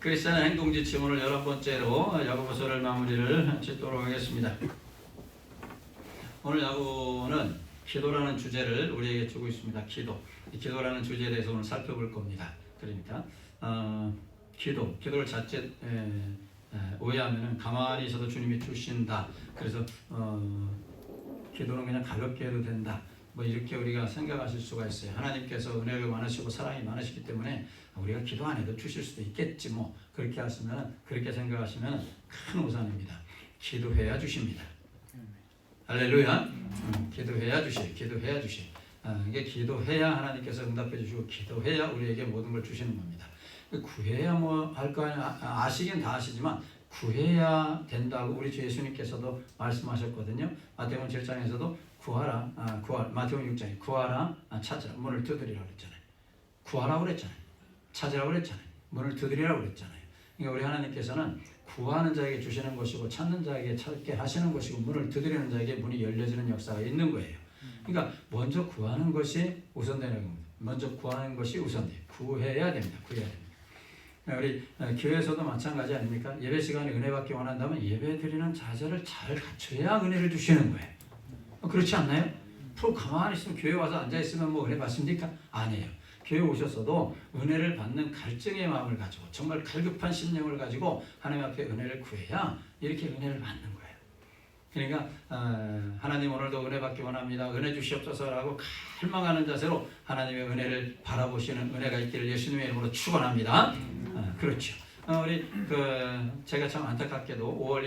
크리스찬의 행동지침 오늘 11번째로 야고보서를 마무리를 짓도록 하겠습니다. 오늘 야고보는 기도라는 주제를 우리에게 주고 있습니다. 이 기도라는 주제에 대해서 오늘 살펴볼 겁니다. 그러니까 기도를 자칫 오해하면 가만히 있어도 주님이 주신다. 그래서 기도는 그냥 가볍게 해도 된다. 뭐 이렇게 우리가 생각하실 수가 있어요. 하나님께서 은혜가 많으시고 사랑이 많으시기 때문에 우리가 기도 안 해도 주실 수도 있겠지 뭐 그렇게 생각하시면 큰 오산입니다. 기도해야 주십니다. 할렐루야. 기도해야 주시. 이게 기도해야 하나님께서 응답해 주시고 기도해야 우리에게 모든 걸 주시는 겁니다. 구해야 뭐 할 거 아시긴 다 아시지만 구해야 된다고 우리 주 예수님께서도 말씀하셨거든요. 마태복음 7장에서도 구하라, 마태복음 6장에 구하라, 찾으라, 문을 두드리라 그랬잖아요. 구하라 그랬잖아요. 찾으라 그랬잖아요. 문을 두드리라 그랬잖아요. 그러니까 우리 하나님께서는 구하는 자에게 주시는 것이고 찾는 자에게 찾게 하시는 것이고 문을 두드리는 자에게 문이 열려지는 역사가 있는 거예요. 그러니까 먼저 구하는 것이 우선되는 겁니다. 먼저 구하는 것이 우선돼요. 구해야 됩니다. 우리 교회에서도 마찬가지 아닙니까? 예배 시간에 은혜 받기 원한다면 예배 드리는 자세를 잘 갖춰야 은혜를 주시는 거예요. 그렇지 않나요? 가만히 있으면 교회 와서 앉아있으면 뭐 은혜 받습니까? 아니에요. 교회 오셨어도 은혜를 받는 갈증의 마음을 가지고 정말 갈급한 심령을 가지고 하나님 앞에 은혜를 구해야 이렇게 은혜를 받는 거예요. 그러니까 하나님 오늘도 은혜 받기 원합니다. 은혜 주시옵소서라고 갈망하는 자세로 하나님의 은혜를 바라보시는 은혜가 있기를 예수님의 이름으로 축원합니다. 그렇죠. 우리 제가 참 안타깝게도 5월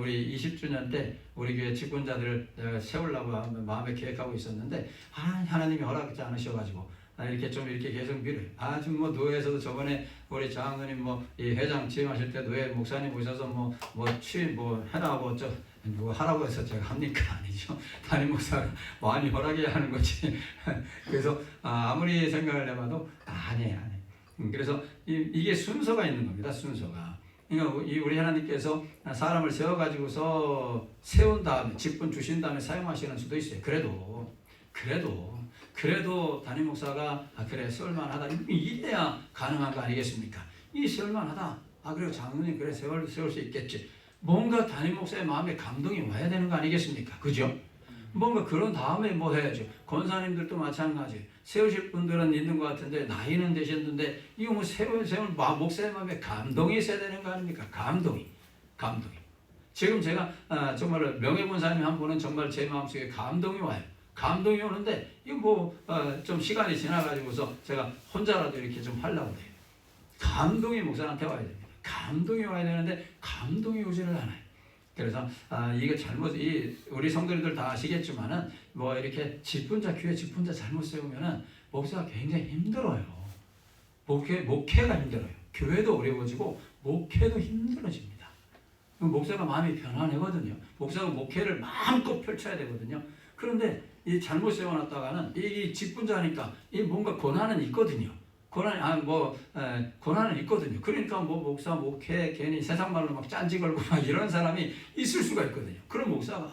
우리 20주년 때 우리 교회 직분자들을 세우려고 마음에 계획하고 있었는데 하나님이 허락하지 않으셔가지고 이렇게 계속 미뤄요. 지금 뭐 노회에서도 저번에 우리 장로님 이 회장 취임하실 때 노회 목사님 오셔서 취임 해라고 누구 하라고 해서 제가 합니까? 아니죠. 담임 목사가 많이 허락해야 하는 거지. 그래서 아무리 생각을 해봐도 안 해. 그래서 이게 순서가 있는 겁니다. 순서가. 그러니까 우리 하나님께서 사람을 세워가지고서 세운 다음에 직분 주신 다음에 사용하시는 수도 있어요. 그래도 담임 목사가 그래 세울만하다 이래야 가능한 거 아니겠습니까? 이 세울만하다. 그리고 장로님 그래 세울 수 있겠지. 뭔가 담임 목사의 마음에 감동이 와야 되는 거 아니겠습니까? 그죠? 뭔가 그런 다음에 뭐 해야죠. 권사님들도 마찬가지. 세우실 분들은 있는 것 같은데 나이는 되셨는데 이거 세울 목사의 마음에 감동이 있어야 되는 거 아닙니까? 감동이. 지금 제가 정말 명예권사님 한 분은 정말 제 마음속에 감동이 와요. 감동이 오는데 이거 좀 시간이 지나가지고서 제가 혼자라도 이렇게 좀 하려고 해요. 감동이 목사한테 와야 됩니다. 감동이 와야 되는데 감동이 오지를 않아요. 그래서 이게 우리 성도님들 다 아시겠지만은 이렇게 교회 직분자 잘못 세우면은 목사가 굉장히 힘들어요. 목회가 힘들어요. 교회도 어려워지고 목회도 힘들어집니다. 목사가 마음이 편안하거든요. 목사가 목회를 마음껏 펼쳐야 되거든요. 그런데 이 잘못 세워놨다가는 이 직분자니까 이 뭔가 고난은 있거든요. 고난은 있거든요. 그러니까 목사 목회 괜히 세상 말로 막 짠지 걸고 막 이런 사람이 있을 수가 있거든요. 그런 목사가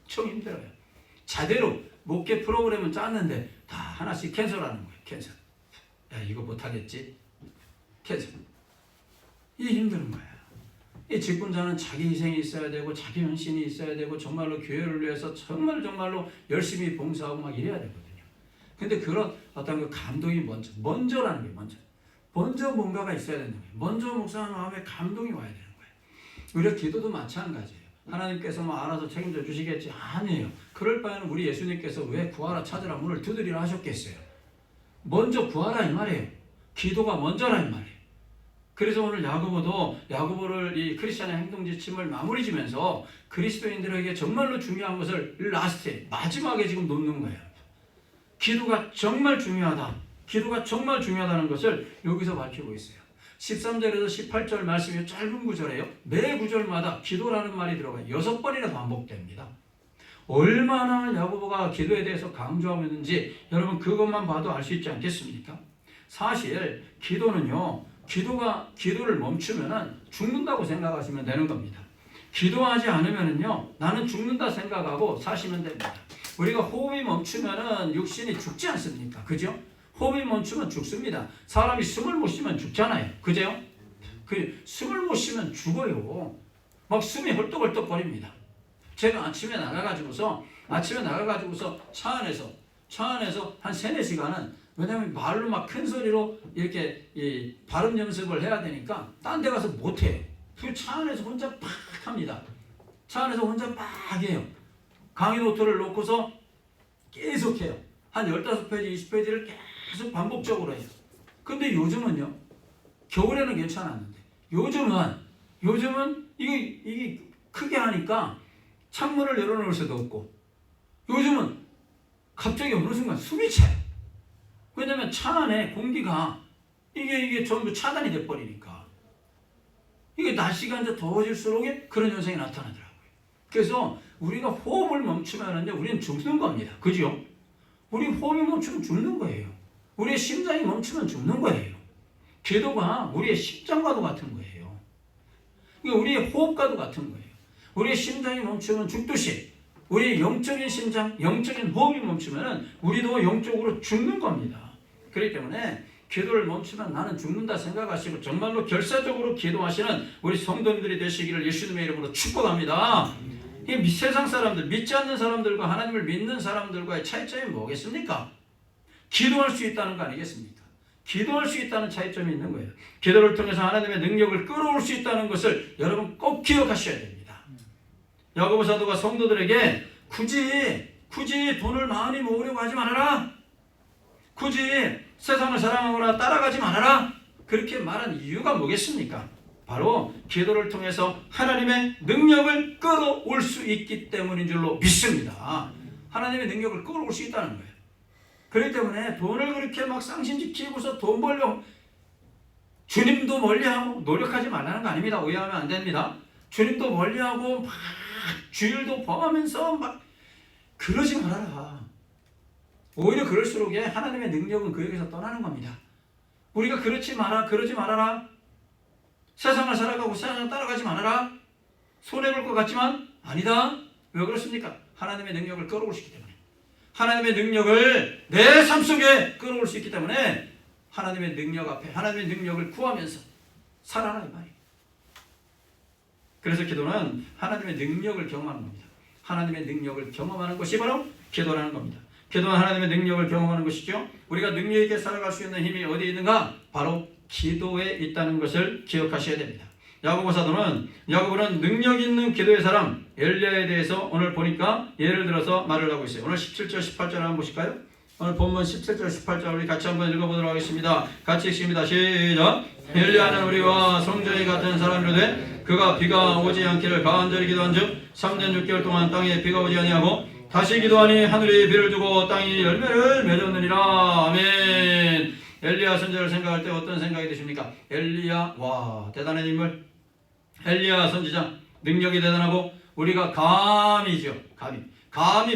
좀 힘들어요. 자대로 목회 프로그램은 짰는데 다 하나씩 캔슬하는 거예요. 캔슬. 이거 못하겠지. 캔슬. 이 힘든 거예요. 이 직분자는 자기 희생이 있어야 되고 자기 헌신이 있어야 되고 정말로 교회를 위해서 정말로 열심히 봉사하고 막 이래야 되거든요. 근데 그런 어떤 그 감동이 먼저라는 게 먼저 뭔가가 있어야 되는 거예요. 먼저 목사의 마음에 감동이 와야 되는 거예요. 우리가 기도도 마찬가지예요. 하나님께서 알아서 책임져 주시겠지? 아니에요. 그럴 바에는 우리 예수님께서 왜 구하라 찾으라 문을 두드리라 하셨겠어요? 먼저 구하라 이 말이에요. 기도가 먼저라 이 말이에요. 그래서 오늘 야고보를 이 크리스찬의 행동지침을 마무리 지면서 그리스도인들에게 정말로 중요한 것을 라스트에 마지막에 지금 놓는 거예요. 기도가 정말 중요하다. 기도가 정말 중요하다는 것을 여기서 밝히고 있어요. 13절에서 18절 말씀이 짧은 구절이에요. 매 구절마다 기도라는 말이 들어가요. 6번이나 반복됩니다. 얼마나 야고보가 기도에 대해서 강조하고 있는지 여러분 그것만 봐도 알 수 있지 않겠습니까? 사실 기도를 멈추면은 죽는다고 생각하시면 되는 겁니다. 기도하지 않으면은요 나는 죽는다 생각하고 사시면 됩니다. 우리가 호흡이 멈추면은 육신이 죽지 않습니까? 그죠? 호흡이 멈추면 죽습니다. 사람이 숨을 못 쉬면 죽잖아요. 그죠? 그 숨을 못 쉬면 죽어요. 막 숨이 헐떡헐떡거립니다. 제가 아침에 나가가지고서 차 안에서 한 3-4시간은, 왜냐면 말로 막 큰 소리로 이렇게 이 발음 연습을 해야 되니까 딴 데 가서 못 해요. 그 차 안에서 혼자 팍 합니다. 차 안에서 혼자 막 해요. 강의 노트를 놓고서 계속 해요. 한 15페이지, 20페이지를 계속 반복적으로 해요. 근데 요즘은요, 겨울에는 괜찮았는데, 요즘은 이게 크게 하니까 창문을 열어놓을 수도 없고, 요즘은 갑자기 어느 순간 숨이 차요. 왜냐면 차 안에 공기가 이게 전부 차단이 돼버리니까. 이게 날씨가 이제 더워질수록 그런 현상이 나타나더라고요. 그래서 우리가 호흡을 멈추면 하는데 우리는 죽는 겁니다. 그죠? 우리 호흡이 멈추면 죽는 거예요. 우리의 심장이 멈추면 죽는 거예요. 기도가 우리의 심장과도 같은 거예요. 그러니까 우리의 호흡과도 같은 거예요. 우리의 심장이 멈추면 죽듯이 우리의 영적인 심장, 영적인 호흡이 멈추면 우리도 영적으로 죽는 겁니다. 그렇기 때문에 기도를 멈추면 나는 죽는다 생각하시고 정말로 결사적으로 기도하시는 우리 성도님들이 되시기를 예수님의 이름으로 축복합니다. 이 세상 사람들, 믿지 않는 사람들과 하나님을 믿는 사람들과의 차이점이 뭐겠습니까? 기도할 수 있다는 거 아니겠습니까? 기도할 수 있다는 차이점이 있는 거예요. 기도를 통해서 하나님의 능력을 끌어올 수 있다는 것을 여러분 꼭 기억하셔야 됩니다. 야고보 사도가 성도들에게 굳이 돈을 많이 모으려고 하지 말아라. 굳이 세상을 사랑하거나 따라가지 말아라. 그렇게 말한 이유가 뭐겠습니까? 바로 기도를 통해서 하나님의 능력을 끌어올 수 있기 때문인 줄로 믿습니다. 하나님의 능력을 끌어올 수 있다는 거예요. 그렇기 때문에 돈을 그렇게 막 쌍신지키고서 돈 벌려고 주님도 멀리하고 노력하지 말라는 거 아닙니다. 오해하면 안 됩니다. 주님도 멀리하고 막 주일도 범하면서 막 그러지 말아라. 오히려 그럴수록 하나님의 능력은 그에게서 떠나는 겁니다. 우리가 그러지 말아라. 세상을 살아가고 세상을 따라가지 말아라. 손해볼 것 같지만 아니다. 왜 그렇습니까? 하나님의 능력을 끌어올 수 있기 때문에. 하나님의 능력을 내 삶 속에 끌어올 수 있기 때문에 하나님의 능력 앞에 하나님의 능력을 구하면서 살아라 이 말이에요. 그래서 기도는 하나님의 능력을 경험하는 겁니다. 하나님의 능력을 경험하는 것이 바로 기도라는 겁니다. 기도는 하나님의 능력을 경험하는 것이죠. 우리가 능력 있게 살아갈 수 있는 힘이 어디에 있는가? 바로 기도에 있다는 것을 기억하셔야 됩니다. 야고보 사도는 능력 있는 기도의 사람 엘리야에 대해서 오늘 보니까 예를 들어서 말을 하고 있어요. 오늘 17절 18절 한번 보실까요? 오늘 본문 17절 18절 우리 같이 한번 읽어보도록 하겠습니다. 같이 읽습니다. 시작. 엘리야는 우리와 성전이 같은 사람이로되 그가 비가 오지 않기를 간절히 기도한즉 3년 6개월 동안 땅에 비가 오지 아니하고 다시 기도하니 하늘이 비를 주고 땅이 열매를 맺었느니라. 아멘. 엘리야 선지자를 생각할 때 어떤 생각이 드십니까? 엘리야, 와 대단한 인물. 엘리야 선지자 능력이 대단하고 우리가 감히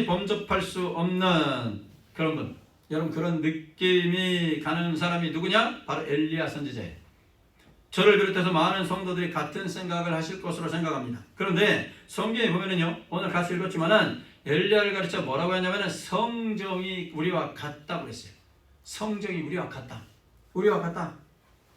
범접할 수 없는 그런 분. 여러분 그런 느낌이 가는 사람이 누구냐? 바로 엘리야 선지자예요. 저를 비롯해서 많은 성도들이 같은 생각을 하실 것으로 생각합니다. 그런데 성경에 보면은요, 오늘 같이 읽었지만은 엘리야를 가르쳐 뭐라고 했냐면은 성정이 우리와 같다고 그랬어요. 성정이 우리와 같다.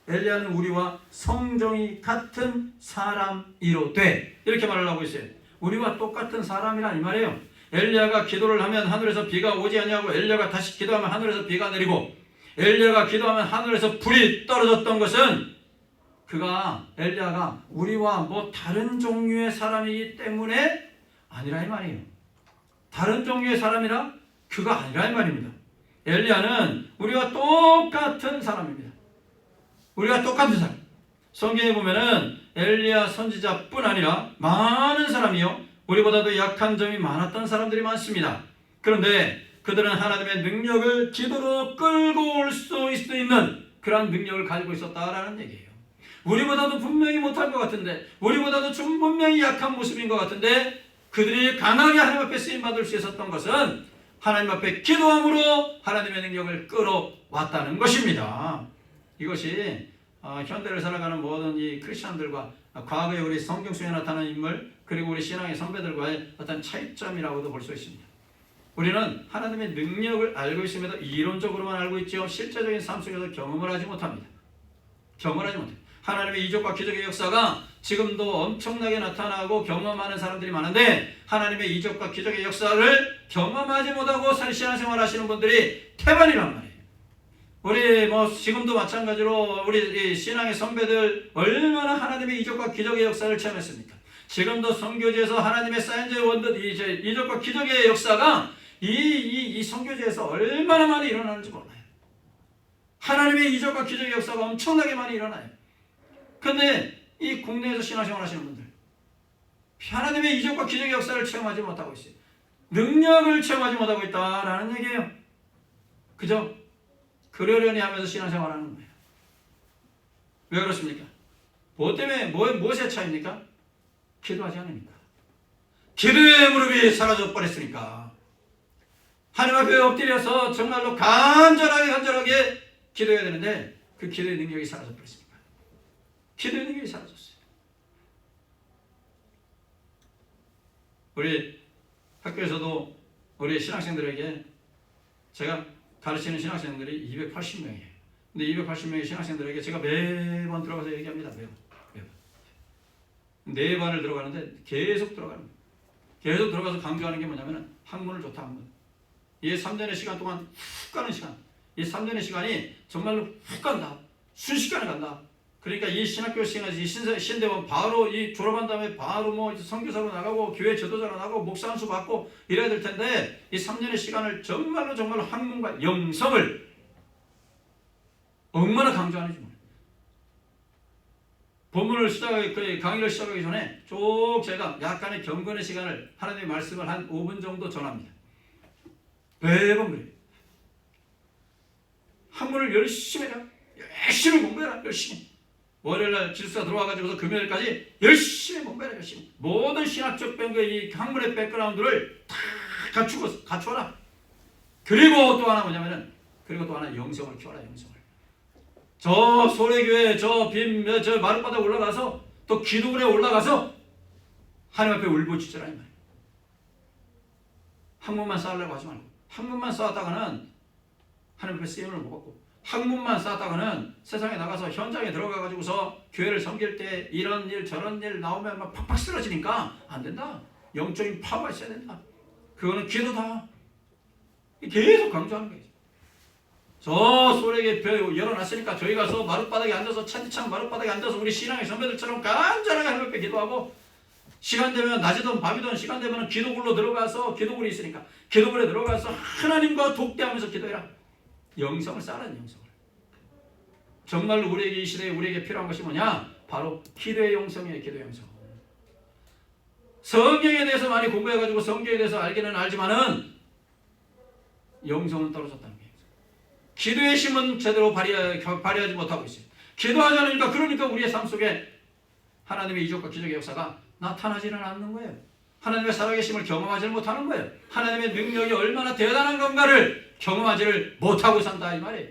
엘리야는 우리와 성정이 같은 사람이로되 이렇게 말을 하고 있어요. 우리와 똑같은 사람이란 이 말이에요. 엘리야가 기도를 하면 하늘에서 비가 오지 아니하고 엘리야가 다시 기도하면 하늘에서 비가 내리고 엘리야가 기도하면 하늘에서 불이 떨어졌던 것은 엘리야가 우리와 뭐 다른 종류의 사람이기 때문에 아니라 이 말이에요. 다른 종류의 사람이라 그가 아니라 이 말입니다. 엘리야는 우리와 똑같은 사람입니다. 우리가 똑같은 사람. 성경에 보면은 엘리야 선지자뿐 아니라 많은 사람이요 우리보다도 약한 점이 많았던 사람들이 많습니다. 그런데 그들은 하나님의 능력을 기도로 끌고 올 수 있는 그러한 능력을 가지고 있었다라는 얘기예요. 우리보다도 분명히 못할 것 같은데, 우리보다도 좀 분명히 약한 모습인 것 같은데 그들이 강하게 하나님 앞에 쓰임받을 수 있었던 것은 하나님 앞에 기도함으로 하나님의 능력을 끌어왔다는 것입니다. 이것이 현대를 살아가는 모든 이 크리스천들과 과거에 우리 성경 속에 나타난 인물 그리고 우리 신앙의 선배들과의 어떤 차이점이라고도 볼 수 있습니다. 우리는 하나님의 능력을 알고 있음에도 이론적으로만 알고 있죠. 실제적인 삶 속에서 경험을 하지 못합니다. 경험을 하지 못해요. 하나님의 이적과 기적의 역사가 지금도 엄청나게 나타나고 경험하는 사람들이 많은데 하나님의 이적과 기적의 역사를 경험하지 못하고 신앙생활 하시는 분들이 태반이란 말이에요. 우리 지금도 마찬가지로 우리 신앙의 선배들 얼마나 하나님의 이적과 기적의 역사를 체험했습니까? 지금도 선교지에서 하나님의 사인제 원더 이적과 기적의 역사가 이 선교지에서 얼마나 많이 일어나는지 몰라요. 하나님의 이적과 기적의 역사가 엄청나게 많이 일어나요. 근데 이 국내에서 신앙생활 하시는 분들 하나님의 이적과 기적의 역사를 체험하지 못하고 있어요. 능력을 체험하지 못하고 있다라는 얘기예요. 그죠? 그러려니 하면서 신앙생활 하는 거예요. 왜 그렇습니까? 뭐 때문에 무엇의 차이입니까? 기도하지 않으니까. 기도의 무릎이 사라져 버렸으니까. 하나님 앞에 엎드려서 정말로 간절하게 기도해야 되는데 그 기도의 능력이 사라져 버렸습니다. 기도의 능력이 사라졌어요. 우리 학교에서도 우리 신학생들에게 제가 가르치는 신학생들이 280명이에요. 근데 280명의 신학생들에게 제가 매번 들어가서 얘기합니다. 매번. 4반을 들어가는데 계속 들어가는 거예요. 계속 들어가서 강조하는 게 뭐냐면 학문을 좋다. 학문. 이 3년의 시간 동안 훅 가는 시간. 이 3년의 시간이 정말로 훅 간다. 순식간에 간다. 그러니까 이 신학교 시간에서 이 신대원 바로 이 졸업한 다음에 바로 선교사로 나가고 교회 지도자로 나가고 목사 한 수 받고 이래야 될 텐데 이 3년의 시간을 정말로 학문과 영성을 얼마나 강조하는지 몰라요. 본문을 강의를 시작하기 전에 쭉 제가 약간의 경건의 시간을 하나님의 말씀을 한 5분 정도 전합니다. 매번 그래요. 학문을 열심히 해라. 열심히 공부해라. 열심히. 월요일날 질수가 들어와가지고서 금요일까지 열심히 공부해라. 열심히. 모든 신학적 이 학문의 백그라운드를 다 갖추어라. 그리고 또 하나 뭐냐면은 그리고 또 하나 영성을 키워라. 영성을. 저 소래교회 저 마룻바닥 올라가서 또 기도원에 올라가서 하나님 앞에 울부짖으라 이 말이에요. 학문만 쌓으려고 하지 말고 학문만 쌓았다가는 하나님 앞에 쓰임을 못 받고 학문만 쌓았다가는 세상에 나가서 현장에 들어가가지고서 교회를 섬길 때 이런 일 저런 일 나오면 막 팍팍 쓰러지니까 안 된다. 영적인 파워가 있어야 된다. 그거는 기도다. 계속 강조하는 거예요. 저 소래게 열어놨으니까 저희 가서 마룻바닥에 앉아서 찬디창 마룻바닥에 앉아서 우리 신앙의 선배들처럼 간절하게 하나님 앞에 기도하고 시간 되면 낮이든 밤이든 시간 되면 기도굴로 들어가서 기도굴이 있으니까 기도굴에 들어가서 하나님과 독대하면서 기도해라. 영성을 쌓아라는 영성을. 정말로 우리에게 이 시대에 우리에게 필요한 것이 뭐냐? 바로 기도의 영성이에요. 기도의 영성. 성경에 대해서 많이 공부해가지고 성경에 대해서 알기는 알지만은 영성은 떨어졌다는 거예요. 기도의 힘은 제대로 발휘하지 못하고 있어요. 기도하지 않으니까 그러니까 우리의 삶 속에 하나님의 이적과 기적의 역사가 나타나지는 않는 거예요. 하나님의 살아계심을 경험하지 못하는 거예요. 하나님의 능력이 얼마나 대단한 건가를 경험하지를 못하고 산다 이 말이에요.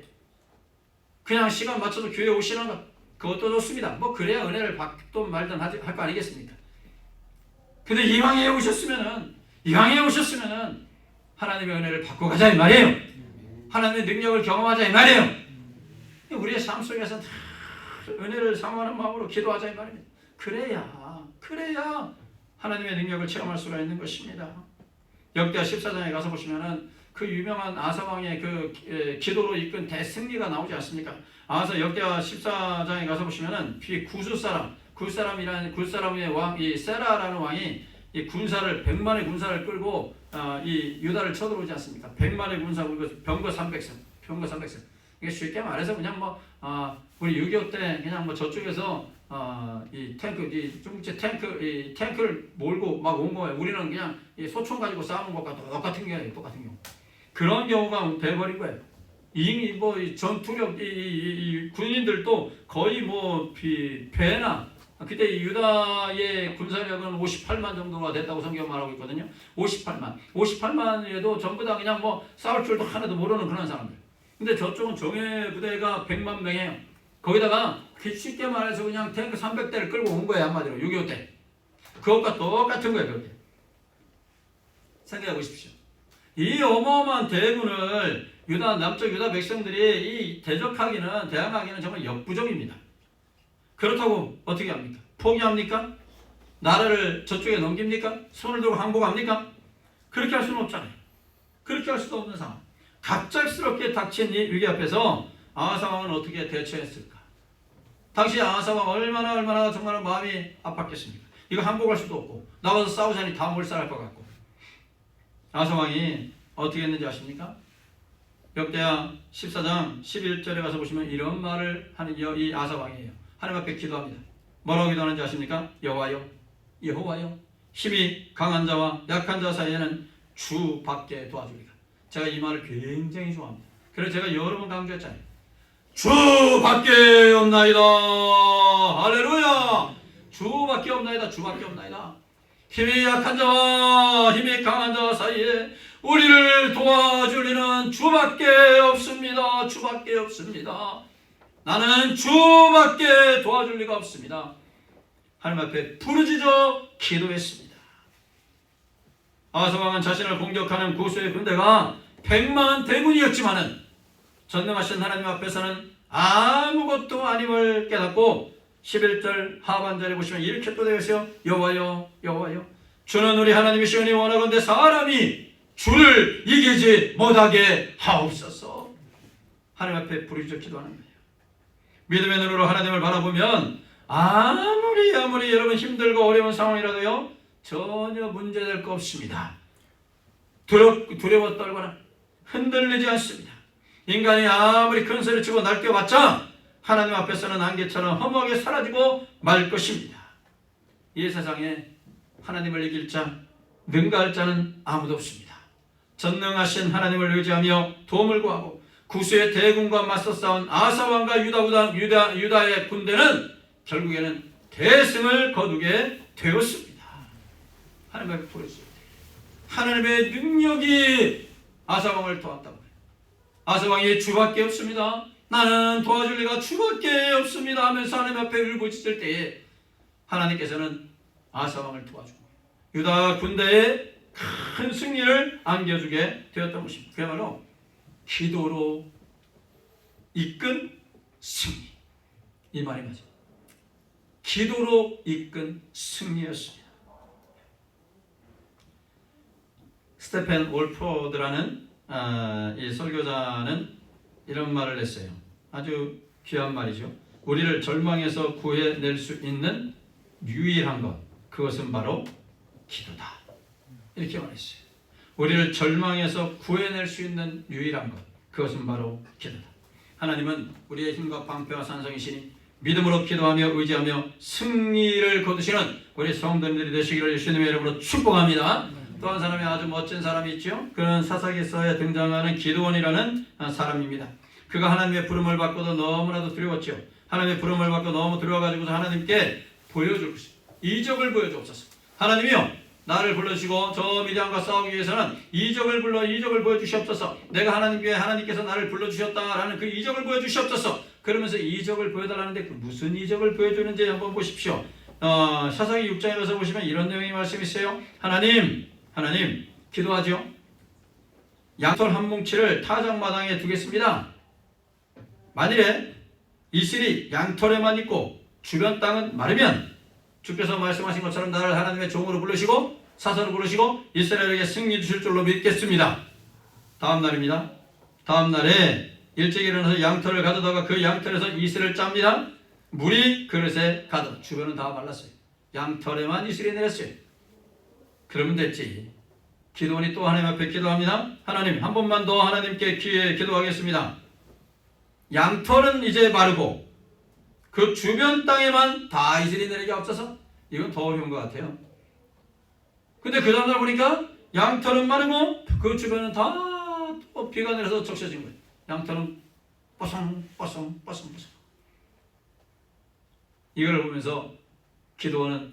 그냥 시간 맞춰서 교회에 오시는 것 그것도 좋습니다. 뭐 그래야 은혜를 받든 말든 할 거 아니겠습니까? 근데 이왕에 오셨으면은 하나님의 은혜를 받고 가자 이 말이에요. 하나님의 능력을 경험하자 이 말이에요. 우리의 삶 속에서 다 은혜를 사모하는 마음으로 기도하자 이 말입니다. 그래야 하나님의 능력을 체험할 수가 있는 것입니다. 역대하 14장에 가서 보시면은 그 유명한 아사 왕의 그 기도로 이끈 대승리가 나오지 않습니까? 아사 역대하 14장에 가서 보시면은 굿사람의 왕 이 세라라는 왕이 이 군사를 100만의 군사를 끌고 이 유다를 쳐들어오지 않습니까? 100만의 군사 병거 300성. 이게 쉽게 말해서 그냥 우리 6.25 때 그냥 저쪽에서 이 탱크를 몰고 막 온 거예요. 우리는 그냥 이 소총 가지고 싸우는 것과 똑같은 경우. 그런 경우가 돼버린 거예요. 이미 전투력 이 군인들도 거의 배나 그때 유다의 군사력은 58만 정도가 됐다고 성경 말하고 있거든요. 58만에도 전부 다 그냥 싸울 줄도 하나도 모르는 그런 사람들. 근데 저쪽은 정예 부대가 100만 명이에요. 거기다가 쉽게 말해서 그냥 탱크 300대를 끌고 온 거예요. 한마디로 6.25 때. 그것과 똑같은 거예요. 그게. 생각해 보십시오. 이 어마어마한 대군을 남쪽 유다 백성들이 대항하기는 정말 역부족입니다. 그렇다고 어떻게 합니까? 포기합니까? 나라를 저쪽에 넘깁니까? 손을 들고 항복합니까? 그렇게 할 수는 없잖아요. 그렇게 할 수도 없는 상황. 갑작스럽게 닥친 이 위기 앞에서 아하스 왕은 어떻게 대처했을까? 당시 아하스 왕 얼마나 정말 마음이 아팠겠습니까? 이거 항복할 수도 없고 나와서 싸우자니 다 몰살할 것 같고. 아하스 왕이 어떻게 했는지 아십니까? 역대하 14장 11절에 가서 보시면 이런 말을 하는 이 아하스 왕이에요. 하나님 앞에 기도합니다. 뭐라고 기도하는지 아십니까? 여호와여 힘이 강한 자와 약한 자 사이에는 주밖에 도와주리라. 제가 이 말을 굉장히 좋아합니다. 그래서 제가 여러 번 강조했잖아요. 주밖에 없나이다. 할렐루야. 주밖에 없나이다. 주밖에 없나이다. 힘이 약한 자와 힘이 강한 자 사이에 우리를 도와줄 이는 주밖에 없습니다. 주밖에 없습니다. 나는 주밖에 도와줄 리가 없습니다. 하나님 앞에 부르짖어 기도했습니다. 아하스 왕은 자신을 공격하는 구수의 군대가 100만 대군이었지만은 전능하신 하나님 앞에서는 아무것도 아님을 깨닫고 11절 하반절에 보시면 이렇게 또 되어 있어요. 여호와여 주는 우리 하나님이시오니 원하건대 사람이 주를 이기지 못하게 하옵소서. 하나님 앞에 부르짖어 기도하는 거예요. 믿음의 눈으로 하나님을 바라보면 아무리 여러분 힘들고 어려운 상황이라도요 전혀 문제될 거 없습니다. 두려워 떨거나 흔들리지 않습니다. 인간이 아무리 큰 소리 치고 날뛰어봤자 하나님 앞에서는 안개처럼 허무하게 사라지고 말 것입니다. 이 세상에 하나님을 이길 자, 능가할 자는 아무도 없습니다. 전능하신 하나님을 의지하며 도움을 구하고 구수의 대군과 맞서 싸운 아하스 왕과 유다의 군대는 결국에는 대승을 거두게 되었습니다. 하나님의 부르짖을 때 하나님의 능력이 아하스 왕을 도왔다고 해요. 아하스 왕이 주밖에 없습니다. 나는 도와줄 리가 주밖에 없습니다 하면서 하나님 앞에 울부짖을 때에 하나님께서는 아하스 왕을 도와주고 유다 군대에 큰 승리를 안겨주게 되었던 것입니다. 그야말로 기도로 이끈 승리. 이 말이 맞아요. 기도로 이끈 승리였습니다. 스테펜 월포드라는 이 설교자는 이런 말을 했어요. 아주 귀한 말이죠. 우리를 절망에서 구해낼 수 있는 유일한 것, 그것은 바로 기도다. 이렇게 말했어요. 우리를 절망에서 구해낼 수 있는 유일한 것, 그것은 바로 기도다. 하나님은 우리의 힘과 방패와 산성이시니 믿음으로 기도하며 의지하며 승리를 거두시는 우리 성도님들이 되시기를 예수님의 이름으로 축복합니다. 또 한 사람이 아주 멋진 사람이 있죠. 그는 사사기서에 등장하는 기드온이라는 사람입니다. 그가 하나님의 부름을 받고도 너무나도 두려웠죠. 하나님의 부름을 받고 너무 두려워가지고 하나님께 보여줄 것입니다. 이적을 보여주옵소서. 하나님이요, 나를 불러주시고 저 미디안과 싸우기 위해서는 이적을 보여주시옵소서. 내가 하나님께서 나를 불러주셨다라는 그 이적을 보여주시옵소서. 그러면서 이적을 보여달라는데 그 무슨 이적을 보여주는지 한번 보십시오. 사사기 6장에 가서 보시면 이런 내용의 말씀이 있어요. 하나님 기도하죠. 양털 한 뭉치를 타작마당에 두겠습니다. 만일에 이슬이 양털에만 있고 주변 땅은 마르면 주께서 말씀하신 것처럼 나를 하나님의 종으로 부르시고 사사로 부르시고 이스라엘에게 승리 주실 줄로 믿겠습니다. 다음 날입니다. 다음 날에 일찍 일어나서 양털을 가져다가 그 양털에서 이슬을 짭니다. 물이 그릇에 가득, 주변은 다 말랐어요. 양털에만 이슬이 내렸어요. 그러면 됐지. 기도원이 또 하나님 앞에 기도합니다. 하나님, 한 번만 더 하나님께 기도하겠습니다. 양털은 이제 마르고 그 주변 땅에만 다 이슬이 내리게 없어서 이건 더 어려운 것 같아요. 근데 그 다음날 보니까 양털은 마르고 그 주변은 다 또 비가 내려서 적셔진 거예요. 양털은 뽀송뽀송. 이걸 보면서 기도원은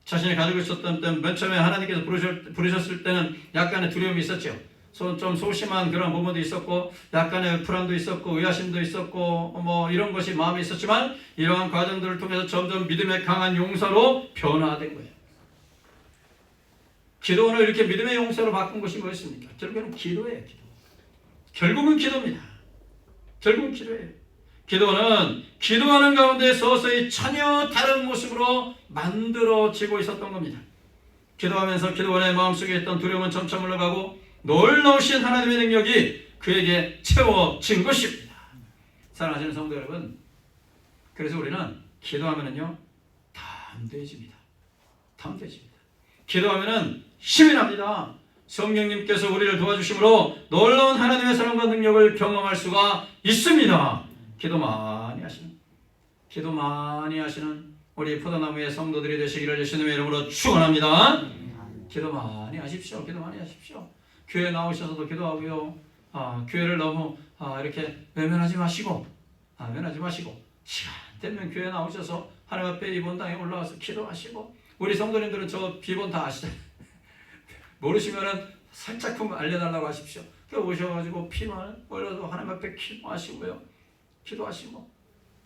자신이 가지고 있었던 맨 처음에 하나님께서 부르셨을 때는 약간의 두려움이 있었죠. 좀 소심한 그런 부분도 있었고 약간의 불안도 있었고 의아심도 있었고 뭐 이런 것이 마음에 있었지만 이러한 과정들을 통해서 점점 믿음의 강한 용사로 변화된 거예요. 기도원을 이렇게 믿음의 용사로 바꾼 것이 뭐였습니까? 결국은 기도예요. 기도. 결국은 기도입니다. 결국은 기도예요. 기도는 기도하는 가운데 서서히 전혀 다른 모습으로 만들어지고 있었던 겁니다. 기도하면서 기도원의 마음속에 있던 두려움은 점차 물러가고 놀라우신 하나님의 능력이 그에게 채워진 것입니다. 사랑하시는 성도 여러분, 그래서 우리는 기도하면은요 담대해집니다. 담대해집니다. 기도하면은 힘이 납니다. 성령님께서 우리를 도와주심으로 놀라운 하나님의 사랑과 능력을 경험할 수가 있습니다. 기도 많이 하시는 우리 포도나무의 성도들이 되시기를 예수님의 이름으로 축원합니다. 기도 많이 하십시오. 기도 많이 하십시오. 교회 나오셔서도 기도하고요. 교회를 너무 이렇게 외면하지 마시고 시간 되면 교회 나오셔서 하나님 앞에 이번당에 올라와서 기도하시고, 우리 성도님들은 저 비번 다 아시잖아요. 모르시면은 살짝만 알려달라고 하십시오. 오셔가지고 피만 올려도 하나님 앞에 기도하시고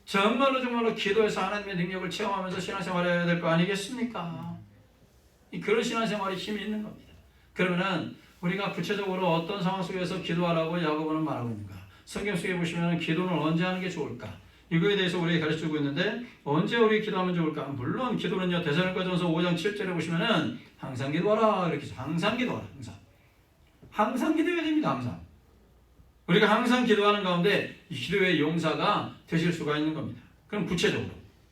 정말로 기도해서 하나님의 능력을 체험하면서 신앙생활을 해야 될 거 아니겠습니까? 그런 신앙생활이 힘이 있는 겁니다. 그러면은 우리가 구체적으로 어떤 상황 속에서 기도하라고 야고보는 말하고 있는가? 성경 속에 보시면 기도는 언제 하는 게 좋을까? 이거에 대해서 우리에게 가르쳐주고 있는데, 언제 우리 기도하면 좋을까? 물론 기도는요, 데살로니가전서 5장 7절에 보시면은 항상 기도하라 이렇게 해서 항상 기도하라. 항상 기도해야 됩니다. 항상. 우리가 항상 기도하는 가운데 이 기도의 용사가 되실 수가 있는 겁니다. 그럼 구체적으로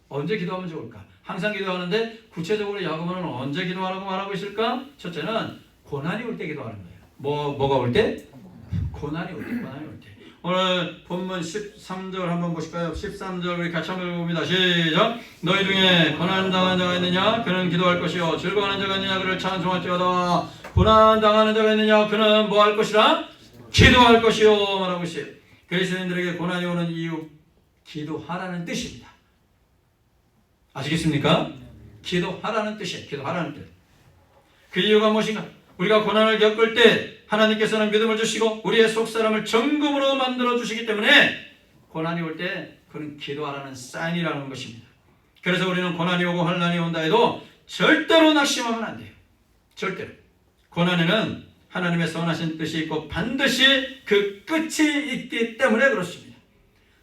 언제 기도하면 좋을까? 항상 기도하는데 구체적으로 야고보는 언제 기도하라고 말하고 있을까? 첫째는 고난이 올 때 기도하는 거예요. 뭐가 올 때? 고난이 올 때. 오늘 본문 13절 한번 보실까요? 13절 우리 같이 한번 읽어봅니다. 시작! 너희 중에 고난당한 자가 있느냐? 그는 기도할 것이요. 즐거워하는 자가 있느냐? 그를 찬송할지어다. 고난당하는 자가 있느냐? 그는 뭐 할 것이라? 기도할 것이요. 말하고 있어요. 그리스도인들에게 고난이 오는 이유, 기도하라는 뜻입니다. 아시겠습니까? 기도하라는 뜻이에요. 기도하라는 뜻. 그 이유가 무엇인가? 우리가 고난을 겪을 때 하나님께서는 믿음을 주시고 우리의 속사람을 정금으로 만들어 주시기 때문에 고난이 올 때 그는 기도하라는 사인이라는 것입니다. 그래서 우리는 고난이 오고 환난이 온다 해도 절대로 낙심하면 안 돼요. 절대로. 고난에는 하나님의 선하신 뜻이 있고 반드시 그 끝이 있기 때문에 그렇습니다.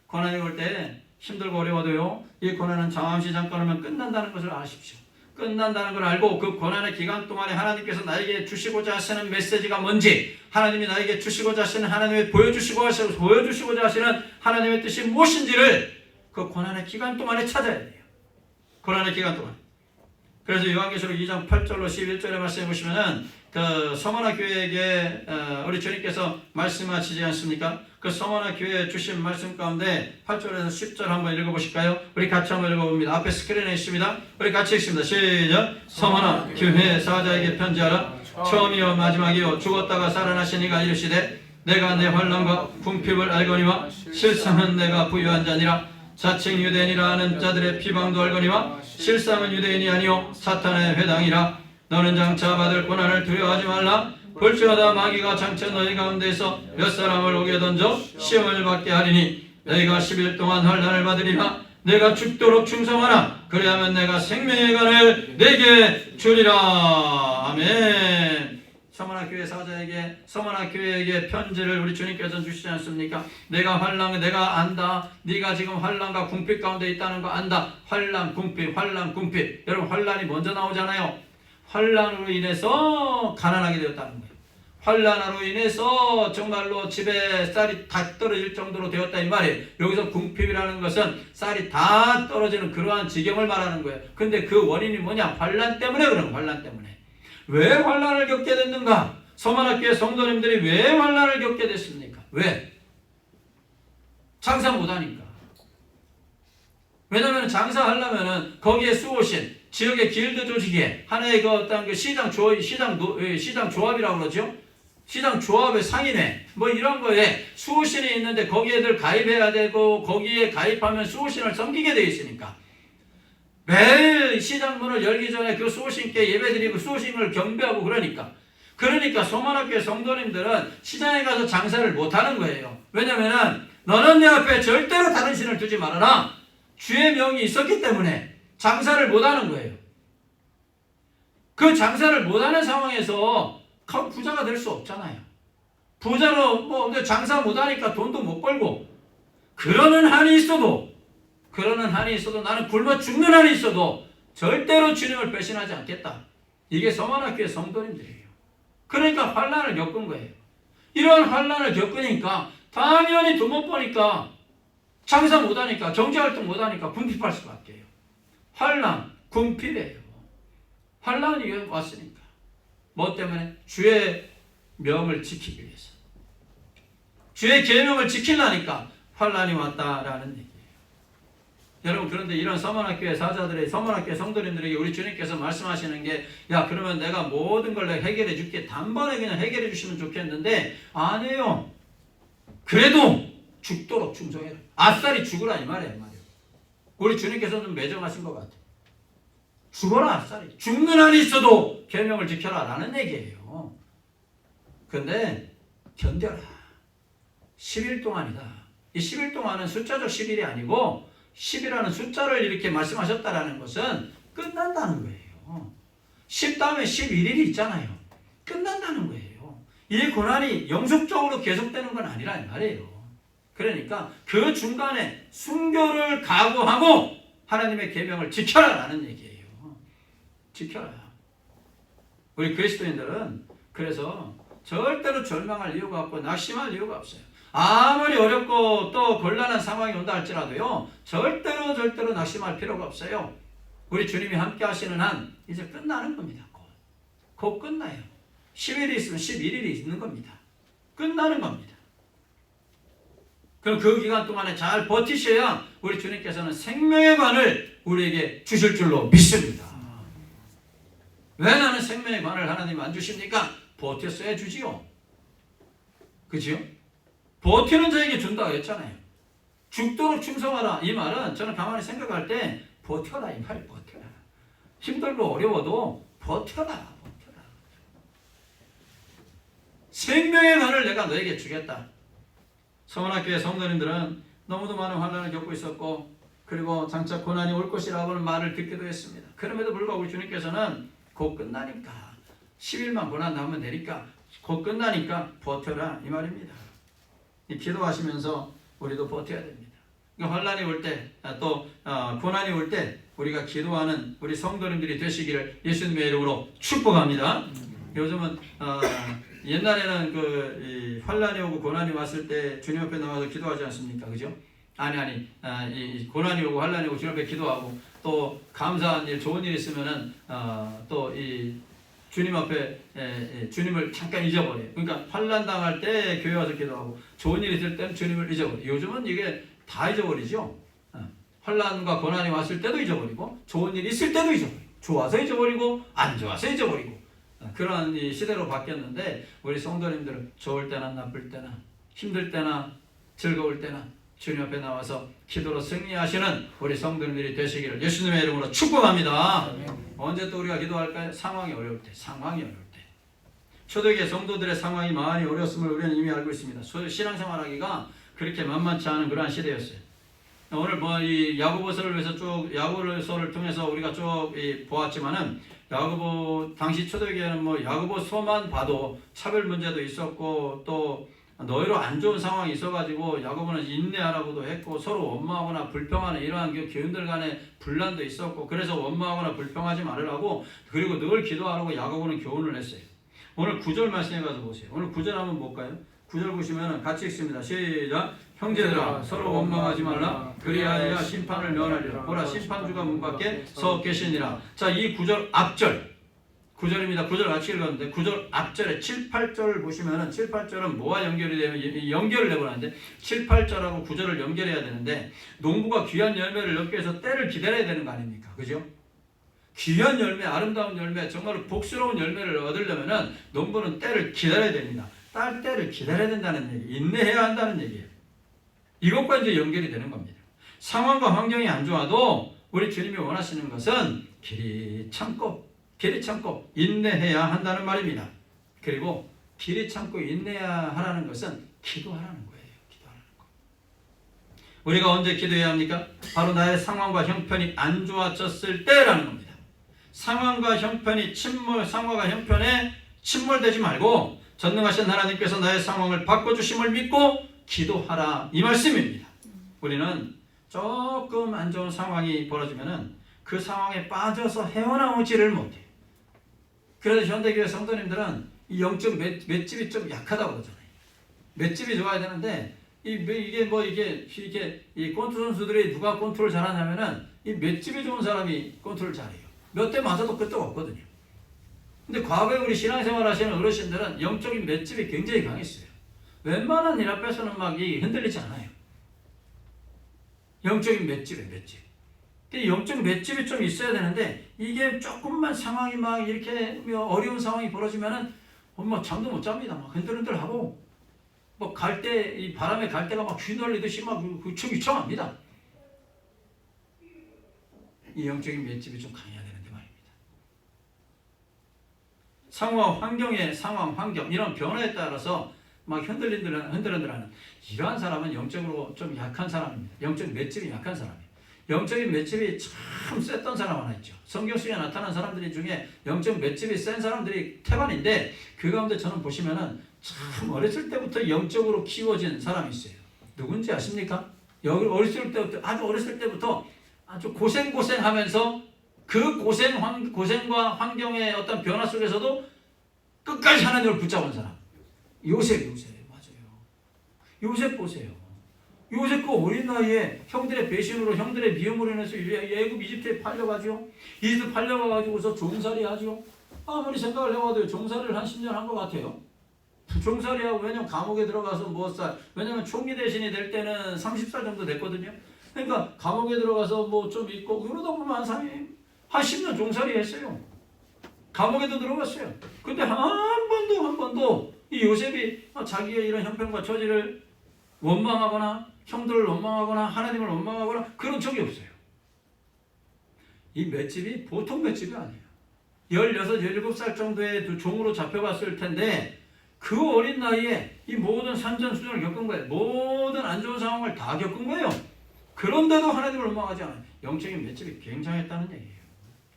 고난이 올 때 힘들고 어려워도요, 이 고난은 잠깐 오면 끝난다는 것을 아십시오. 끝난다는 걸 알고 그 고난의 기간 동안에 하나님께서 나에게 주시고자 하시는 메시지가 뭔지, 하나님이 나에게 주시고자 하시는, 하나님이 보여주시고자 하시는 하나님의 뜻이 무엇인지를 그 고난의 기간 동안에 찾아야 돼요. 고난의 기간 동안. 그래서 요한계시록 2장 8절로 11절의 말씀해 보시면은 그 서머나 교회에게 우리 주님께서 말씀하시지 않습니까? 그 서머나 교회에 주신 말씀 가운데 8절에서 10절 한번 읽어보실까요? 우리 같이 한번 읽어봅니다. 앞에 스크린에 있습니다. 우리 같이 읽습니다. 시작! 서머나 교회 사자에게 편지하라. 처음이요 마지막이요 죽었다가 살아나신 이가 이르시되 내가 내 환난과 궁핍을 알거니와 실상은 내가 부유한 자니라. 자칭 유대인이라 하는 자들의 비방도 알거니와 실상은 유대인이 아니요 사탄의 회당이라. 너는 장차 받을 고난을 두려워하지 말라. 볼지어다 마귀가 장차 너희 가운데서 몇 사람을 오게 던져 시험을 받게 하리니 너희가 10일 동안 환난을 받으리라. 내가 죽도록 충성하라. 그래야면 내가 생명의 간을 내게 주리라. 아멘. 서머나 교회 사자에게, 서머나 교회에게 편지를 우리 주님께서 주시지 않습니까? 내가 안다. 네가 지금 환난과 궁핍 가운데 있다는 거 안다. 환난, 궁핍. 여러분, 환난이 먼저 나오잖아요. 환난으로 인해서 가난하게 되었다는 거예요. 환난으로 인해서 정말로 집에 쌀이 다 떨어질 정도로 되었다 이 말이에요. 여기서 궁핍이라는 것은 쌀이 다 떨어지는 그러한 지경을 말하는 거예요. 근데 그 원인이 뭐냐? 환난 때문에 그런 거예요. 환난 때문에. 왜 환난을 겪게 됐는가? 서머나교회 성도님들이 왜 환난을 겪게 됐습니까? 왜? 장사 못하니까. 왜냐하면 장사하려면은 거기에 수호신 지역의 길드 조직에 하나의 그 어떤 그 시장 조합이라고 그러죠. 시장 조합의 상인회 뭐 이런 거에 수호신이 있는데 거기에들 가입해야 되고 거기에 가입하면 수호신을 섬기게 되어 있으니까 매일 시장 문을 열기 전에 그 수호신께 예배드리고 수호신을 경배하고 그러니까 소만학교의 성도님들은 시장에 가서 장사를 못하는 거예요. 왜냐면은 너는 내 앞에 절대로 다른 신을 두지 말아라. 주의 명이 있었기 때문에 장사를 못하는 거예요. 그 장사를 못하는 상황에서 부자가 될 수 없잖아요. 부자로 뭐 장사 못하니까 돈도 못 벌고 그러는 한이 있어도 나는 굶어 죽는 한이 있어도 절대로 주님을 배신하지 않겠다. 이게 성안학교의 성도님들이에요. 그러니까 환난을 겪은 거예요. 이런 환난을 겪으니까 당연히 돈 못 버니까 장사 못하니까 경제활동 못하니까 궁핍할 수밖에 해요. 환난, 궁핍이에요. 환난이 왔으니까. 뭐 때문에? 주의 명을 지키기 위해서. 주의 계명을 지키려니까 환난이 왔다라는 얘기예요. 여러분, 그런데 이런 서문학교의 사자들의 서문학교의 성도님들에게 우리 주님께서 말씀하시는 게, 야, 그러면 내가 모든 걸 내가 해결해 줄게. 단번에 그냥 해결해 주시면 좋겠는데 아니에요. 그래도 죽도록 충성해라. 아싸리 죽으라 이 말이에요. 우리 주님께서는 좀 매정하신 것 같아요. 죽어라 아싸리. 죽는 한이 있어도 계명을 지켜라 라는 얘기예요. 근데 견뎌라. 10일 동안이다. 이 10일 동안은 숫자적 10일이 아니고 10이라는 숫자를 이렇게 말씀하셨다라는 것은 끝난다는 거예요. 10 다음에 11일이 있잖아요. 끝난다는 거예요. 이 고난이 영속적으로 계속되는 건 아니라 이 말이에요. 그러니까 그 중간에 순교를 각오하고 하나님의 계명을 지켜라 라는 얘기예요. 지켜라. 우리 그리스도인들은 그래서 절대로 절망할 이유가 없고 낙심할 이유가 없어요. 아무리 어렵고 또 곤란한 상황이 온다 할지라도요, 절대로 낙심할 필요가 없어요. 우리 주님이 함께 하시는 한 이제 끝나는 겁니다. 곧 끝나요. 10일이 있으면 11일이 있는 겁니다. 끝나는 겁니다. 그럼 그 기간 동안에 잘 버티셔야 우리 주님께서는 생명의 관을 우리에게 주실 줄로 믿습니다. 왜 나는 생명의 관을 하나님 안 주십니까? 버텼어야 주지요. 그지요? 버티는 자에게 준다고 했잖아요. 죽도록 충성하라. 이 말은 저는 가만히 생각할 때 버텨라 이 말이 버텨라. 힘들고 어려워도 버텨라. 생명의 관을 내가 너에게 주겠다. 서문학교의 성도님들은 너무도 많은 환난을 겪고 있었고 그리고 장차 고난이 올 것이라고 하는 말을 듣기도 했습니다. 그럼에도 불구하고 우리 주님께서는 곧 끝나니까 10일만 고난 남으면 되니까 곧 끝나니까 버텨라 이 말입니다. 기도하시면서 우리도 버텨야 됩니다. 환난이 올 때 또 고난이 올 때 우리가 기도하는 우리 성도님들이 되시기를 예수님의 이름으로 축복합니다. 요즘은 옛날에는 이 환난이 오고 고난이 왔을 때 주님 앞에 나와서 기도하지 않습니까? 그죠? 이 고난이 오고 환난이 오고 주님 앞에 기도하고 또 감사한 일, 좋은 일 있으면은 또 이 주님 앞에 주님을 잠깐 잊어버려요. 그러니까 환난 당할 때 교회 와서 기도하고 좋은 일 있을 때는 주님을 잊어버려요. 요즘은 이게 다 잊어버리죠. 환난과 고난이 왔을 때도 잊어버리고 좋은 일이 있을 때도 잊어버리고 좋아서 잊어버리고 안 좋아서 잊어버리고 그런 이 시대로 바뀌었는데 우리 성도님들은 좋을 때나 나쁠 때나 힘들 때나 즐거울 때나 주님 앞에 나와서 기도로 승리하시는 우리 성도님들이 되시기를 예수님의 이름으로 축복합니다. 언제 또 우리가 기도할까요? 상황이 어려울 때. 초대교회 성도들의 상황이 많이 어려웠음을 우리는 이미 알고 있습니다. 신앙생활하기가 그렇게 만만치 않은 그러한 시대였어요. 오늘 이 야고보서를 위해서 쭉 야고보서를 통해서 우리가 쭉 보았지만은 야고보 당시 초대교회는 야고보서만 봐도 차별 문제도 있었고 또 너희로 안 좋은 상황이 있어가지고 야고보는 인내하라고도 했고 서로 원망하거나 불평하는 이러한 교인들 간의 분란도 있었고 그래서 원망하거나 불평하지 말으라고 그리고 늘 기도하라고 야고보는 교훈을 했어요. 오늘 9절 말씀에 가서 보세요. 오늘 9절 한번 볼까요? 9절 보시면 같이 읽습니다. 시작. 형제들아 서로 원망하지 말라. 그리하여 심판을 면하리라. 보라 심판주가 문 밖에 서 계시니라. 자, 이 9절 앞절 9절입니다. 9절 같이 읽었는데 9절 앞절에 7, 8절을 보시면은 7, 8절은 뭐와 연결이 되면 연결을 해보는데 7, 8절하고 9절을 연결해야 되는데 농부가 귀한 열매를 얻기 위해서 때를 기다려야 되는 거 아닙니까? 그죠? 귀한 열매, 아름다운 열매, 정말 복스러운 열매를 얻으려면은 농부는 때를 기다려야 됩니다. 딸 때를 기다려야 된다는 얘기, 인내해야 한다는 얘기예요. 이것과 이제 연결이 되는 겁니다. 상황과 환경이 안 좋아도 우리 주님이 원하시는 것은 길이 참고 인내해야 한다는 말입니다. 그리고 길이 참고 인내해야 하라는 것은 기도하라는 거예요. 기도하라는 거. 우리가 언제 기도해야 합니까? 바로 나의 상황과 형편이 안 좋아졌을 때라는 겁니다. 상황과 형편에 침몰되지 말고 전능하신 하나님께서 나의 상황을 바꿔주심을 믿고 기도하라, 이 말씀입니다. 우리는 조금 안 좋은 상황이 벌어지면은 그 상황에 빠져서 헤어나오지를 못해요. 그래서 현대교회 성도님들은 이 영적 맷집이 좀 약하다고 그러잖아요. 맷집이 좋아야 되는데 이게 이 권투 선수들이 누가 권투를 잘하냐면은 이 맷집이 좋은 사람이 권투를 잘해요. 몇 대 맞아도 끄떡 없거든요. 근데 과거에 우리 신앙생활 하시는 어르신들은 영적인 맷집이 굉장히 강했어요. 웬만한 일 앞에서는 막 흔들리지 않아요. 영적인 맷집이에요, 맷집. 영적 맷집이 좀 있어야 되는데 이게 조금만 상황이 막 이렇게 어려운 상황이 벌어지면은 잠도 못 잡니다. 막 흔들흔들하고 뭐 이 바람에 갈대가 막 휘날리듯이 막 유청합니다. 이 영적인 맷집이 좀 강해야 되는데 말입니다. 상황, 환경 이런 변화에 따라서 막 흔들흔들하는 이러한 사람은 영적으로 좀 약한 사람입니다. 영적 맷집이 약한 사람이에요. 영적인 맷집이 참 셌던 사람 하나 있죠. 성경 속에 나타난 사람들 중에 영적 맷집이 센 사람들이 태반인데 그 가운데 저는 보시면은 참 어렸을 때부터 영적으로 키워진 사람이 있어요. 누군지 아십니까? 아주 어렸을 때부터 아주 고생하면서 그 고생과 환경의 어떤 변화 속에서도 끝까지 하나님을 붙잡은 사람. 요셉 맞아요. 요셉 보세요. 요셉 그 어린 나이에 형들의 배신으로, 형들의 미움으로 인해서 애굽 이집트에 팔려가지고 이집트 팔려가지고서 종살이 하죠. 아무리 생각을 해봐도 종살이를 한 10년 한 것 같아요. 종살이하고, 왜냐면 감옥에 들어가서 왜냐면 총리 대신이 될 때는 30살 정도 됐거든요. 그러니까 감옥에 들어가서 뭐 좀 있고 그러다 보면 한 10년 종살이 했어요. 감옥에도 들어갔어요. 근데 한 번도 이 요셉이 자기의 이런 형편과 처지를 원망하거나 형들을 원망하거나 하나님을 원망하거나 그런 적이 없어요. 이 맷집이 보통 맷집이 아니에요. 16, 17살 정도의 종으로 잡혀갔을 텐데 그 어린 나이에 이 모든 산전수전을 겪은 거예요. 모든 안 좋은 상황을 다 겪은 거예요. 그런데도 하나님을 원망하지 않아요. 영적인 맷집이 굉장했다는 얘기예요.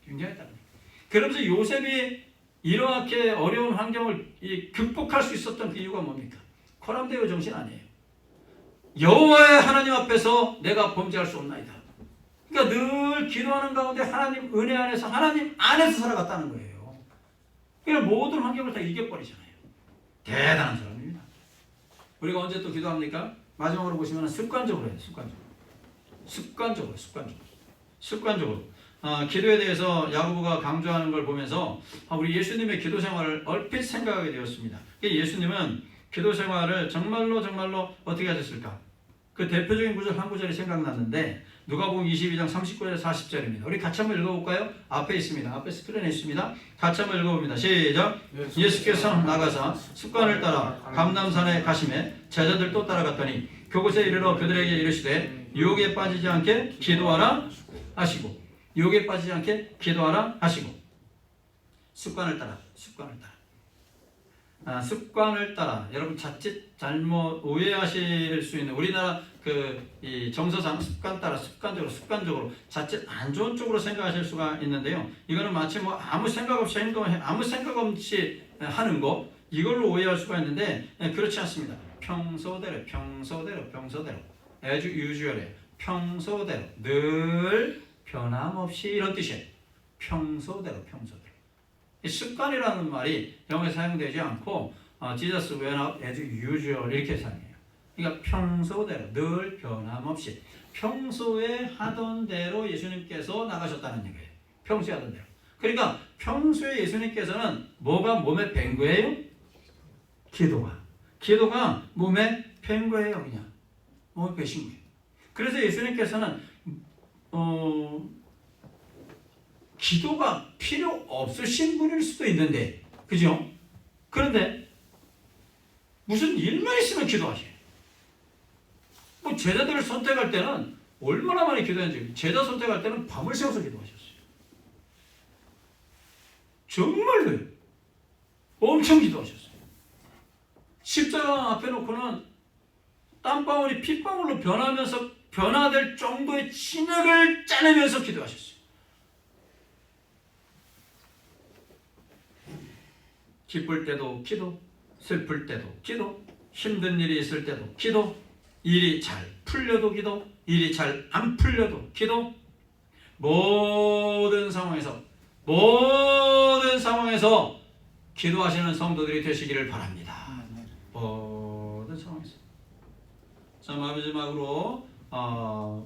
굉장했다는 얘기예요. 그러면서 요셉이 이렇게 어려운 환경을 극복할 수 있었던 그 이유가 뭡니까? 코람데오 정신 아니에요. 여호와의 하나님 앞에서 내가 범죄할 수 없나이다. 그러니까 늘 기도하는 가운데 하나님 은혜 안에서, 하나님 안에서 살아갔다는 거예요. 그러니까 모든 환경을 다 이겨버리잖아요. 대단한 사람입니다. 우리가 언제 또 기도합니까? 마지막으로 보시면 습관적으로 해요. 습관적으로. 기도에 대해서 야고보가 강조하는 걸 보면서 우리 예수님의 기도 생활을 얼핏 생각하게 되었습니다. 예수님은 기도 생활을 정말로 어떻게 하셨을까? 그 대표적인 구절 한 구절이 생각났는데 누가복음 22장 39절 40절입니다. 우리 같이 한번 읽어볼까요? 앞에 있습니다. 앞에 스크린에 있습니다. 같이 한번 읽어봅니다. 시작. 예수께서 나가사 습관을 따라 감람산에 가시매 제자들 또 따라갔더니 그곳에 이르러 그들에게 이르시되 유혹에 빠지지 않게 기도하라 하시고 습관을 따라 여러분 자칫 잘못 오해하실 수 있는 우리나라 이 정서상 습관적으로 자칫 안 좋은 쪽으로 생각하실 수가 있는데요. 이거는 마치 아무 생각 없이 하는 거 이걸로 오해할 수가 있는데 그렇지 않습니다. 평소대로 as usual 평소대로 늘 변함없이 이런 뜻이에요. 평소대로 이 습관이라는 말이 영어에 사용되지 않고 Jesus went out as usual 이렇게 사용해요. 그러니까 평소대로 늘 변함없이 평소에 하던 대로 예수님께서 나가셨다는 얘기예요. 평소에 하던 대로. 그러니까 평소에 예수님께서는 뭐가 몸에 밴 거예요? 기도가 몸에 밴 거예요. 그냥 몸에 배신 거예요. 그래서 예수님께서는 기도가 필요 없으신 분일 수도 있는데, 그죠? 그런데 무슨 일만 있으면 기도하셔요. 제자들을 선택할 때는 얼마나 많이 기도했는지, 제자 선택할 때는 밤을 새워서 기도하셨어요. 정말로요. 엄청 기도하셨어요. 십자가 앞에 놓고는 땀방울이 핏방울로 변화될 정도의 진액을 짜내면서 기도하셨어요. 기쁠 때도 기도, 슬플 때도 기도, 힘든 일이 있을 때도 기도, 일이 잘 풀려도 기도, 일이 잘 안 풀려도 기도. 모든 상황에서 기도하시는 성도들이 되시기를 바랍니다. 모든 상황에서. 자, 마지막으로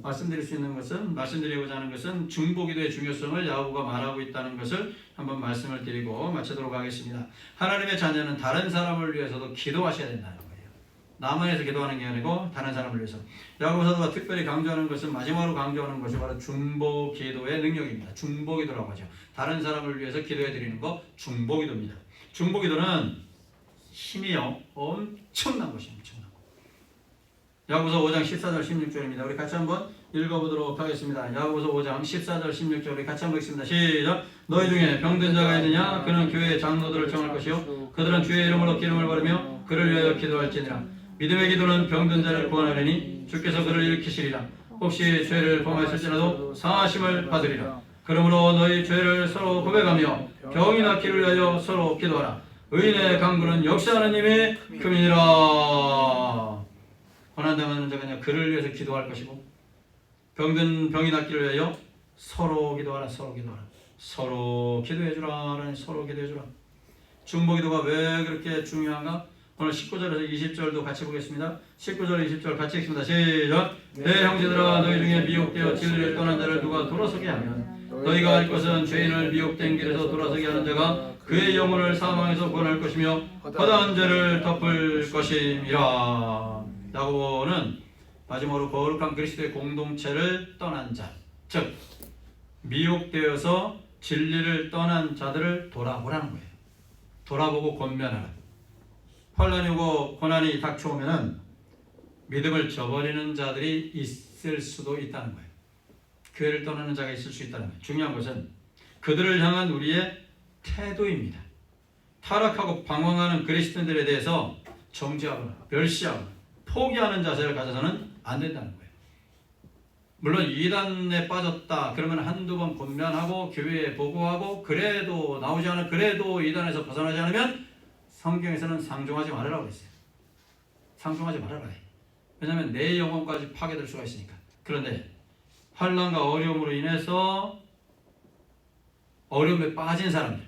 말씀드리고자 하는 것은 중보기도의 중요성을 야고보가 말하고 있다는 것을 한번 말씀을 드리고 마치도록 하겠습니다. 하나님의 자녀는 다른 사람을 위해서도 기도하셔야 된다는 거예요. 나만 위해서 기도하는 게 아니고 다른 사람을 위해서. 야고보 사도가 특별히 강조하는 것은, 마지막으로 강조하는 것이 바로 중보기도의 능력입니다. 중보기도라고 하죠. 다른 사람을 위해서 기도해 드리는 거 중보기도입니다. 중보기도는 힘이요 엄청난 것이에요. 엄청난 것. 야고보서 5장 14절 16절입니다. 우리 같이 한번 읽어보도록 하겠습니다. 야고보서 5장 14절 16절 우리 같이 한번 읽습니다. 시작. 너희 중에 병든 자가 있느냐? 그는 교회의 장로들을 정할 것이요 그들은 주의 이름으로 기름을 바르며 그를 위하여 기도할지니라. 믿음의 기도는 병든 자를 구원하려니 주께서 그를 일으키시리라. 혹시 죄를 범하였을지라도 사하심을 받으리라. 그러므로 너희 죄를 서로 고백하며 병이 낫기를 위하여 서로 기도하라. 의인의 강구는 역시 하나님의 금이니라. 고난당하는 자가 그를 위해서 기도할 것이고, 병든 병이 낫기를 위하여 서로 기도하라. 서로 기도하라. 서로 기도해주라. 서로 기도해주라. 중보기도가 왜 그렇게 중요한가? 오늘 19절에서 20절도 같이 보겠습니다. 19절 20절 같이 읽습니다. 시작. 내 형제들아, 너희 중에 미혹되어 진리를 떠난 자를 누가 돌아서게 하면 너희가 알 것은 죄인을 미혹된 길에서 돌아서게 하는 자가 그의 영혼을 사망에서 구원할 것이며 허다한 죄를 덮을 것임이라. 야고보는 마지막으로 거룩한 그리스도의 공동체를 떠난 자, 즉 미혹되어서 진리를 떠난 자들을 돌아보라는 거예요. 돌아보고 권면하라. 환난이 오고 고난이 닥쳐오면은 믿음을 저버리는 자들이 있을 수도 있다는 거예요. 교회를 떠나는 자가 있을 수 있다는 거예요. 중요한 것은 그들을 향한 우리의 태도입니다. 타락하고 방황하는 그리스도인들에 대해서 정죄하거나 멸시하거나 포기하는 자세를 가져서는 안 된다는 거예요. 물론 이단에 빠졌다 그러면 한두 번 권면하고 교회에 보고하고 그래도 나오지 않아, 그래도 이단에서 벗어나지 않으면 성경에서는 상종하지 말으라고 했어요. 상종하지 말아라 해. 왜냐하면 내 영혼까지 파괴될 수가 있으니까. 그런데 환난과 어려움으로 인해서 어려움에 빠진 사람들,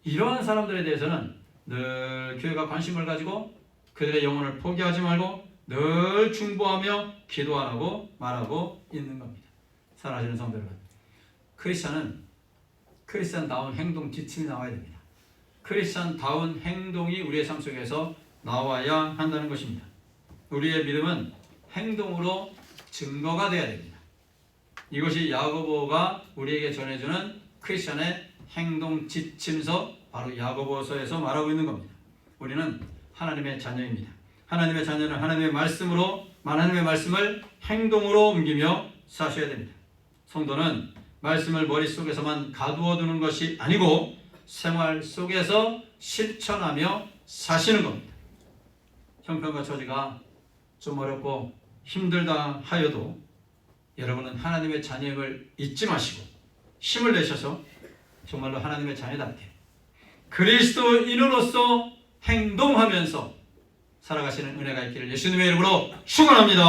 이러한 사람들에 대해서는 늘 교회가 관심을 가지고 그들의 영혼을 포기하지 말고 늘 중보하며 기도하라고 말하고 있는 겁니다. 사랑하시는 성도 여러분, 크리스찬다운 행동 지침이 나와야 됩니다. 크리스찬다운 행동이 우리의 삶 속에서 나와야 한다는 것입니다. 우리의 믿음은 행동으로 증거가 되어야 됩니다. 이것이 야고보가 우리에게 전해주는 크리스찬의 행동 지침서, 바로 야고보서에서 말하고 있는 겁니다. 우리는 하나님의 자녀입니다. 하나님의 자녀는 하나님의 말씀을 행동으로 옮기며 사셔야 됩니다. 성도는 말씀을 머릿속에서만 가두어 두는 것이 아니고 생활 속에서 실천하며 사시는 겁니다. 형편과 처지가 좀 어렵고 힘들다 하여도 여러분은 하나님의 자녀임을 잊지 마시고 힘을 내셔서 정말로 하나님의 자녀답게 그리스도인으로서 행동하면서 살아가시는 은혜가 있기를 예수님의 이름으로 축원합니다.